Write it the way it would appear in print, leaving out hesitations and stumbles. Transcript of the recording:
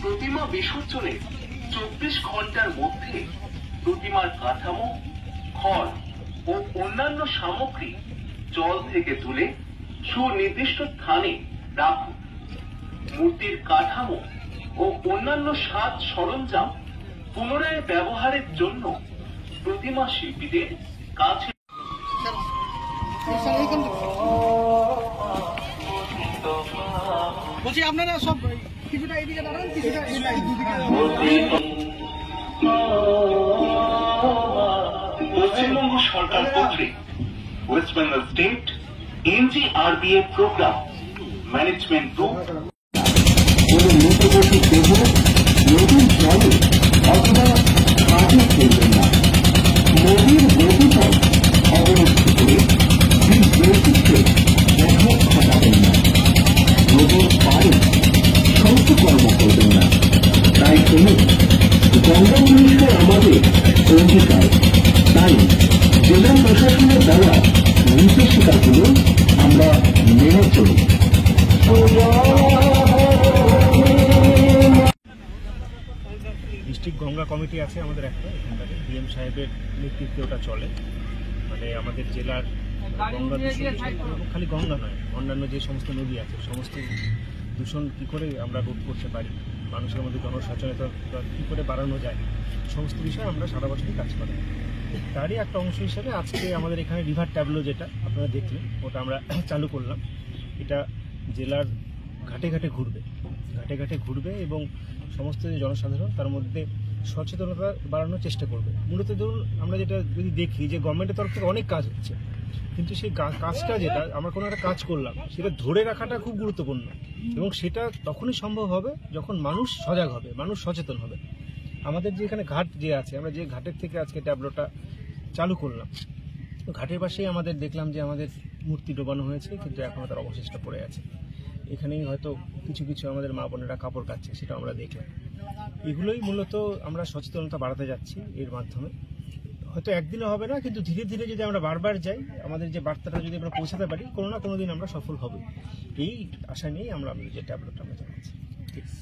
প্রতিমা বিসর্জনের 24 ঘন্টার মধ্যে প্রতিমার কাঠামো, খড় ও অন্যান্য সামগ্রী জল থেকে তুলে সুনির্দিষ্ট স্থানে রাখুন। মূর্তির কাঠামো ও অন্যান্য সাজ সরঞ্জাম পুনরায় ব্যবহারের জন্য প্রতিমা শিল্পীদের কাছে বলছি আপনারা সব কিছুটা এদিকে দাঁড়ান, কিছুটা পশ্চিমবঙ্গ সরকার কর্তৃক West Bengal state NGRBA programme management group নদীর জলে অথবা ঘাটে ফেলবেন না। নদীর গতিপথ অবরোধ করে বৈচিত্র্যে ব্যাঘাত ঘটাবেন না। নদীর পাড়ে শৌচকর্ম করবেন না। তাই শুনুন, গঙ্গা পরিষ্কার আমাদের অঙ্গীকার। তাই জেলা প্রশাসনের দেওয়া নির্দেশিকাগুলো আমরা মেনে চলি। ডিস্ট্রিক্ট গঙ্গা কমিটি আছে আমাদের একটা, এখানটাতে ডিএম সাহেবের নেতৃত্বে ওটা চলে। মানে আমাদের জেলার গঙ্গা দূষণ, খালি গঙ্গা নয়, অন্যান্য যে সমস্ত নদী আছে সমস্ত দূষণ কী করে আমরা রোধ করতে পারি, মানুষের মধ্যে জনসচেতনতা কী করে বাড়ানো যায়, সমস্ত বিষয়ে আমরা সারা বছরই কাজ করি। তারই একটা অংশ হিসেবে আজকে আমাদের এখানে রিভার ট্যাবলো, যেটা আপনারা দেখলেন, ওটা আমরা চালু করলাম। এটা জেলার ঘাটে ঘাটে ঘুরবে এবং সমস্ত যে জনসাধারণ তার মধ্যে সচেতনতা বাড়ানোর চেষ্টা করবে। মূলত ধরুন আমরা যেটা যদি দেখি যে গভর্নমেন্টের তরফ থেকে অনেক কাজ হচ্ছে, কিন্তু সেই কাজটা যেটা আমরা কোনো একটা কাজ করলাম সেটা ধরে রাখাটা খুব গুরুত্বপূর্ণ, এবং সেটা তখনই সম্ভব হবে যখন মানুষ সজাগ হবে, মানুষ সচেতন হবে। আমাদের যে এখানে ঘাট যে আছে, আমরা যে ঘাটের থেকে আজকে ট্যাবলোটা চালু করলাম, তো ঘাটের পাশেই আমাদের দেখলাম যে আমাদের মূর্তি ডোবানো হয়েছে, কিন্তু এখনও তার অবশিষ্ট পড়ে আছে। এখানেই হয়তো কিছু আমাদের মা বোনেরা কাপড় কাচ্ছে, সেটা আমরা দেখলাম। এগুলোই মূলত আমরা সচেতনতা বাড়াতে যাচ্ছি এর মাধ্যমে। হয়তো একদিনে হবে না, কিন্তু ধীরে ধীরে যদি আমরা বারবার যাই, আমাদের যে বার্তাটা যদি আমরা পৌঁছাতে পারি, কোনো না কোনো দিন আমরা সফল হব। এই আশা নিয়েই আমরা যে ট্যাবলেটটা আমরা জানাচ্ছি। ঠিক আছে।